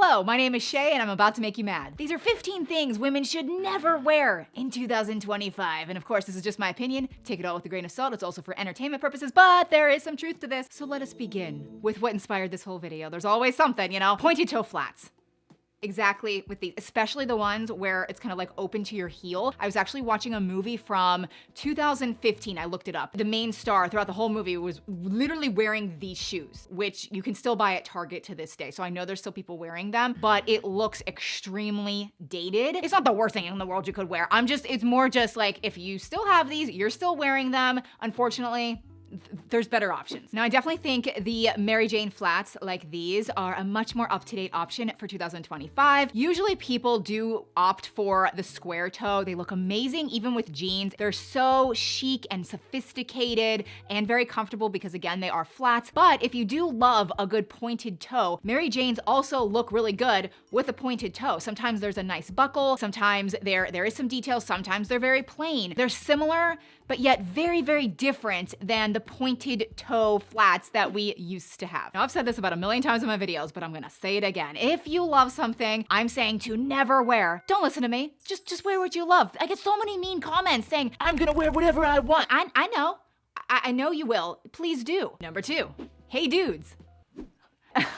Hello, my name is Shea and I'm about to make you mad. These are 15 things women should never wear in 2025. And of course, this is just my opinion. Take it all with a grain of salt. It's also for entertainment purposes, but there is some truth to this. So let us begin with what inspired this whole video. There's always something, you know? Pointy toe flats. Exactly with these, especially the ones where it's kind of like open to your heel. I was actually watching a movie from 2015. I looked it up. The main star throughout the whole movie was literally wearing these shoes, which you can still buy at Target to this day. So I know there's still people wearing them, but it looks extremely dated. It's not the worst thing in the world you could wear. It's more just like, if you still have these, you're still wearing them. Unfortunately, there's better options. Now, I definitely think the Mary Jane flats like these are a much more up-to-date option for 2025. Usually people do opt for the square toe. They look amazing even with jeans. They're so chic and sophisticated and very comfortable because again, they are flats. But if you do love a good pointed toe, Mary Janes also look really good with a pointed toe. Sometimes there's a nice buckle. Sometimes there is some detail. Sometimes they're very plain. They're similar, but yet very, very different than the pointed toe flats that we used to have. Now, I've said this about a million times in my videos, but I'm gonna say it again. If you love something, I'm saying to never wear. Don't listen to me. Just wear what you love. I get so many mean comments saying, I'm gonna wear whatever I want. I know. I know you will. Please do. Number 2, hey dudes.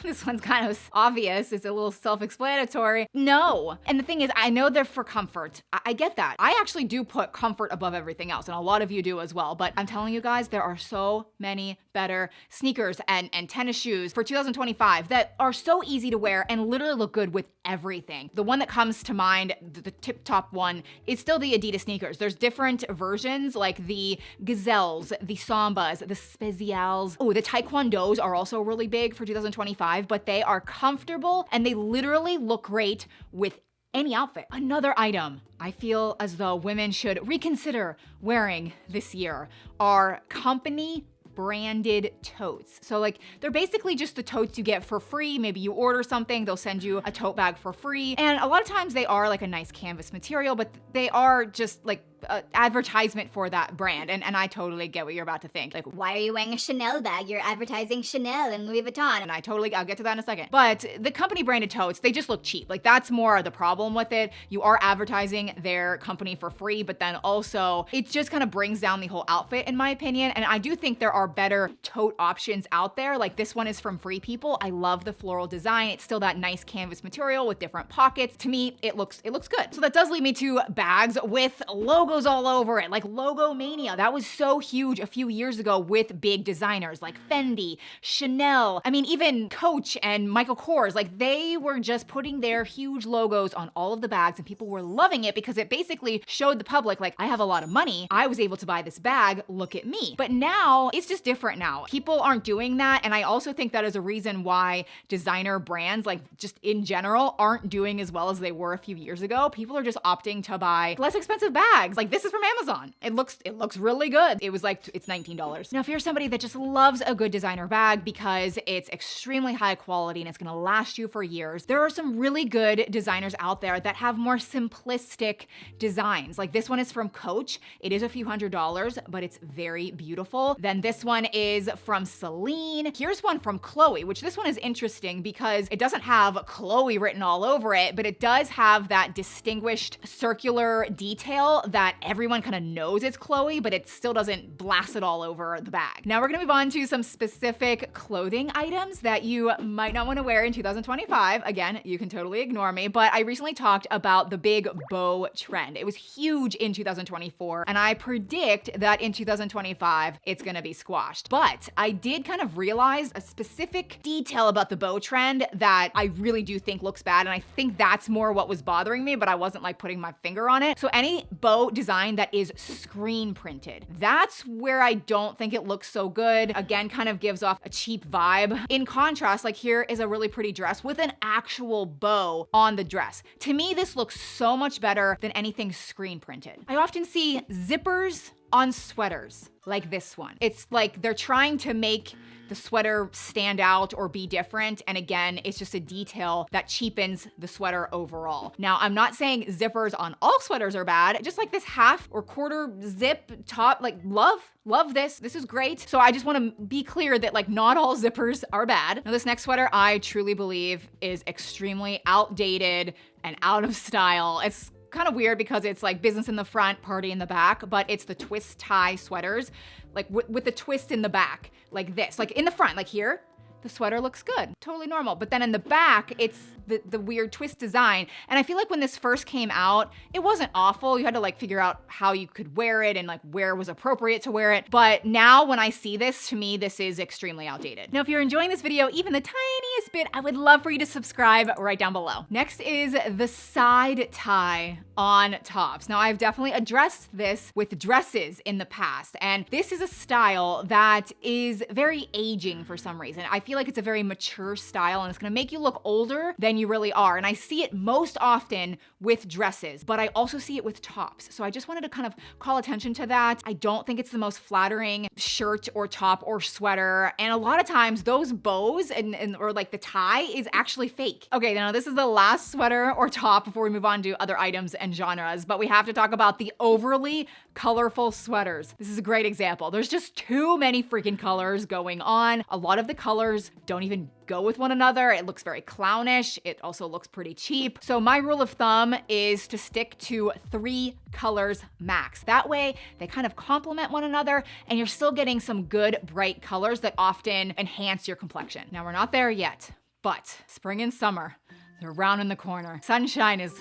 This one's kind of obvious. It's a little self-explanatory. No. And the thing is, I know they're for comfort. I get that. I actually do put comfort above everything else, and a lot of you do as well. But I'm telling you guys, there are so many better sneakers and tennis shoes for 2025 that are so easy to wear and literally look good with everything. The one that comes to mind, the tip-top one, is still the Adidas sneakers. There's different versions like the Gazelles, the Sambas, the Spezials. Oh, the Taekwondos are also really big for 2025, but they are comfortable and they literally look great with any outfit. Another item I feel as though women should reconsider wearing this year are company branded totes. So like, they're basically just the totes you get for free. Maybe you order something, they'll send you a tote bag for free. And a lot of times they are like a nice canvas material, but they are just like advertisement for that brand. And I totally get what you're about to think. Like, why are you wearing a Chanel bag? You're advertising Chanel and Louis Vuitton. And I'll get to that in a second. But the company branded totes, they just look cheap. Like, that's more the problem with it. You are advertising their company for free, but then also it just kind of brings down the whole outfit in my opinion. And I do think there are better tote options out there. Like, this one is from Free People. I love the floral design. It's still that nice canvas material with different pockets. To me, it looks good. So that does lead me to bags with logos all over it, like logo mania. That was so huge a few years ago with big designers like Fendi, Chanel. I mean, even Coach and Michael Kors, like they were just putting their huge logos on all of the bags and people were loving it because it basically showed the public, like, I have a lot of money. I was able to buy this bag. Look at me. But now it's just different now. People aren't doing that. And I also think that is a reason why designer brands, like just in general, aren't doing as well as they were a few years ago. People are just opting to buy less expensive bags. Like, this is from Amazon. It looks really good. It's $19. Now, if you're somebody that just loves a good designer bag because it's extremely high quality and it's gonna last you for years, there are some really good designers out there that have more simplistic designs. Like, this one is from Coach. It is a few $100s, but it's very beautiful. Then this one is from Celine. Here's one from Chloe, which this one is interesting because it doesn't have Chloe written all over it, but it does have that distinguished circular detail that everyone kind of knows it's Chloe, but it still doesn't blast it all over the bag. Now we're gonna move on to some specific clothing items that you might not want to wear in 2025. Again, you can totally ignore me, but I recently talked about the big bow trend. It was huge in 2024, and I predict that in 2025, it's gonna be squashed. But I did kind of realize a specific detail about the bow trend that I really do think looks bad, and I think that's more what was bothering me, but I wasn't like putting my finger on it. So any bow design that is screen printed, that's where I don't think it looks so good. Again, kind of gives off a cheap vibe. In contrast, like here is a really pretty dress with an actual bow on the dress. To me, this looks so much better than anything screen printed. I often see zippers on sweaters like this one. It's like they're trying to make the sweater stand out or be different. And again, it's just a detail that cheapens the sweater overall. Now, I'm not saying zippers on all sweaters are bad, just like this half or quarter zip top, like love this. This is great. So I just want to be clear that like not all zippers are bad. Now this next sweater, I truly believe is extremely outdated and out of style. It's kind of weird because it's like business in the front, party in the back, but it's the twist tie sweaters, like with the twist in the back, like this, like in the front, like here, the sweater looks good, totally normal. But then in the back, it's the weird twist design. And I feel like when this first came out, it wasn't awful. You had to like figure out how you could wear it and like where was appropriate to wear it. But now when I see this, to me, this is extremely outdated. Now, if you're enjoying this video even the tiniest bit, I would love for you to subscribe right down below. Next is the side tie on tops. Now, I've definitely addressed this with dresses in the past, and this is a style that is very aging for some reason. I feel like it's a very mature style and it's gonna make you look older than you really are. And I see it most often with dresses, but I also see it with tops. So I just wanted to kind of call attention to that. I don't think it's the most flattering shirt or top or sweater. And a lot of times those bows or like the tie is actually fake. Okay, now this is the last sweater or top before we move on to other items and genres, but we have to talk about the overly colorful sweaters. This is a great example. There's just too many freaking colors going on. A lot of the colors don't even go with one another. It looks very clownish. It also looks pretty cheap. So my rule of thumb is to stick to 3 colors max. That way they kind of complement one another and you're still getting some good bright colors that often enhance your complexion. Now we're not there yet, but spring and summer, they're round in the corner. Sunshine is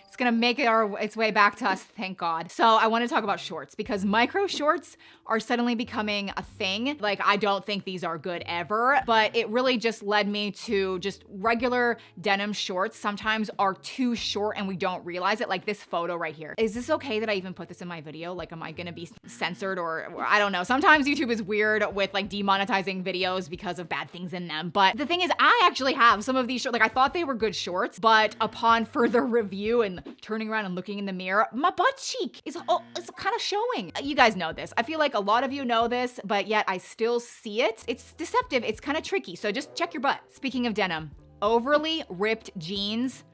it's gonna make its way back to us, thank God. So I wanna talk about shorts because micro shorts are suddenly becoming a thing. Like, I don't think these are good ever, but it really just led me to just regular denim shorts sometimes are too short and we don't realize it, like this photo right here. Is this okay that I even put this in my video? Like, am I gonna be censored or I don't know. Sometimes YouTube is weird with like demonetizing videos because of bad things in them. But the thing is, I actually have some of these shorts. Like, I thought they were good shorts, but upon further review and turning around and looking in the mirror, my butt cheek is kind of showing. You guys know this. I feel like a lot of you know this, but yet I still see it. It's deceptive. It's kind of tricky. So just check your butt. Speaking of denim, overly ripped jeans,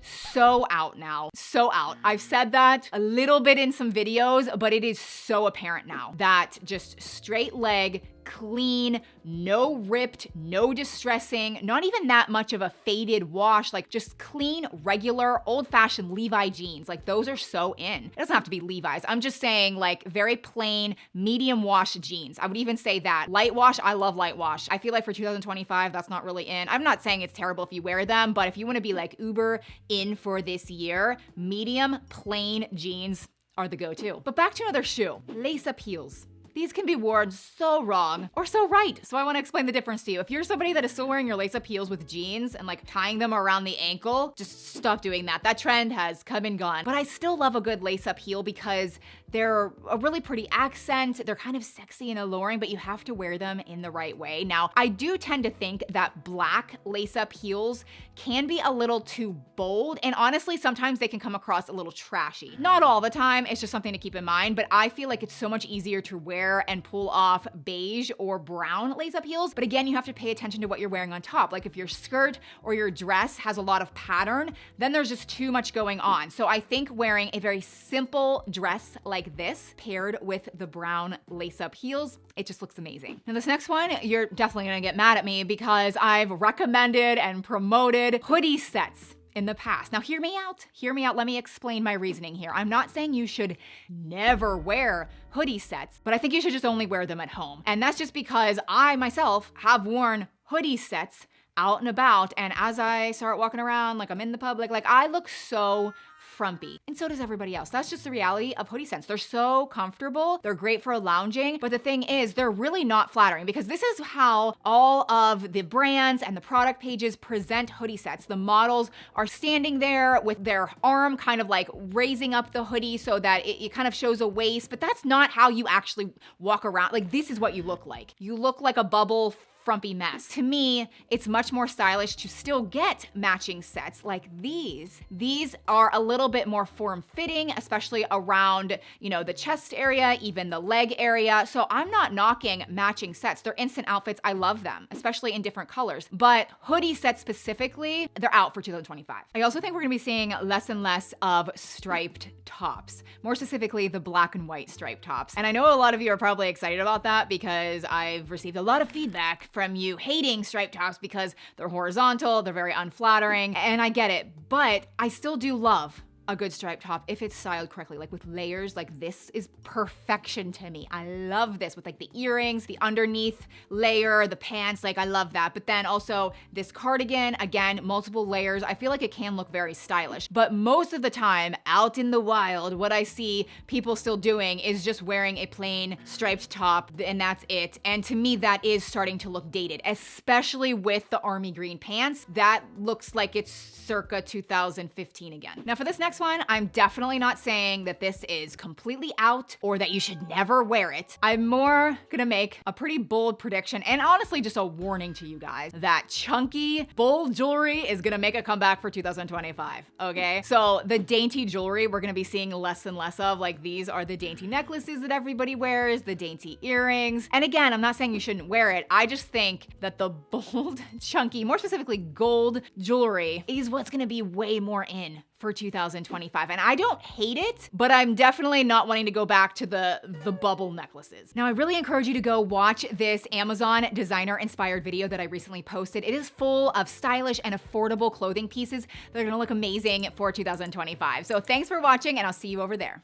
so out now, so out. I've said that a little bit in some videos, but it is so apparent now that just straight leg, clean, no ripped, no distressing, not even that much of a faded wash, like just clean, regular, old-fashioned Levi jeans. Like those are so in. It doesn't have to be Levi's. I'm just saying like very plain, medium wash jeans. I would even say that. Light wash, I love light wash. I feel like for 2025, that's not really in. I'm not saying it's terrible if you wear them, but if you wanna be like uber in for this year, medium, plain jeans are the go-to. But back to another shoe, lace-up heels. These can be worn so wrong or so right. So I wanna explain the difference to you. If you're somebody that is still wearing your lace-up heels with jeans and like tying them around the ankle, just stop doing that. That trend has come and gone. But I still love a good lace-up heel because they're a really pretty accent. They're kind of sexy and alluring, but you have to wear them in the right way. Now, I do tend to think that black lace-up heels can be a little too bold. And honestly, sometimes they can come across a little trashy. Not all the time, it's just something to keep in mind, but I feel like it's so much easier to wear and pull off beige or brown lace-up heels. But again, you have to pay attention to what you're wearing on top. Like if your skirt or your dress has a lot of pattern, then there's just too much going on. So I think wearing a very simple dress like this paired with the brown lace-up heels, it just looks amazing. Now this next one, you're definitely gonna get mad at me because I've recommended and promoted hoodie sets in the past. Now hear me out, let me explain my reasoning here. I'm not saying you should never wear hoodie sets, but I think you should just only wear them at home. And that's just because I myself have worn hoodie sets out and about, and as I start walking around, like I'm in the public, like I look so frumpy. And so does everybody else. That's just the reality of hoodie sets. They're so comfortable. They're great for lounging. But the thing is, they're really not flattering because this is how all of the brands and the product pages present hoodie sets. The models are standing there with their arm kind of like raising up the hoodie so that it kind of shows a waist, but that's not how you actually walk around. Like this is what you look like. You look like a bubble frumpy mess. To me, it's much more stylish to still get matching sets like these. These are a little bit more form-fitting, especially around, you know, the chest area, even the leg area. So I'm not knocking matching sets. They're instant outfits. I love them, especially in different colors. But hoodie sets specifically, they're out for 2025. I also think we're gonna be seeing less and less of striped tops, more specifically the black and white striped tops. And I know a lot of you are probably excited about that because I've received a lot of feedback from you hating striped tops because they're horizontal, they're very unflattering, and I get it, but I still do love a good striped top if it's styled correctly, like with layers. Like this is perfection to me. I love this with like the earrings, the underneath layer, the pants, like I love that. But then also this cardigan, again, multiple layers. I feel like it can look very stylish, but most of the time out in the wild, what I see people still doing is just wearing a plain striped top and that's it. And to me, that is starting to look dated, especially with the army green pants. That looks like it's circa 2015 again. Now for this next one, I'm definitely not saying that this is completely out or that you should never wear it. I'm more gonna make a pretty bold prediction and honestly just a warning to you guys that chunky, bold jewelry is gonna make a comeback for 2025, okay? So the dainty jewelry we're gonna be seeing less and less of. Like these are the dainty necklaces that everybody wears, the dainty earrings. And again, I'm not saying you shouldn't wear it. I just think that the bold, chunky, more specifically gold jewelry is what's gonna be way more in for 2025. And I don't hate it, but I'm definitely not wanting to go back to the bubble necklaces. Now, I really encourage you to go watch this Amazon designer inspired video that I recently posted. It is full of stylish and affordable clothing pieces that are gonna look amazing for 2025. So thanks for watching and I'll see you over there.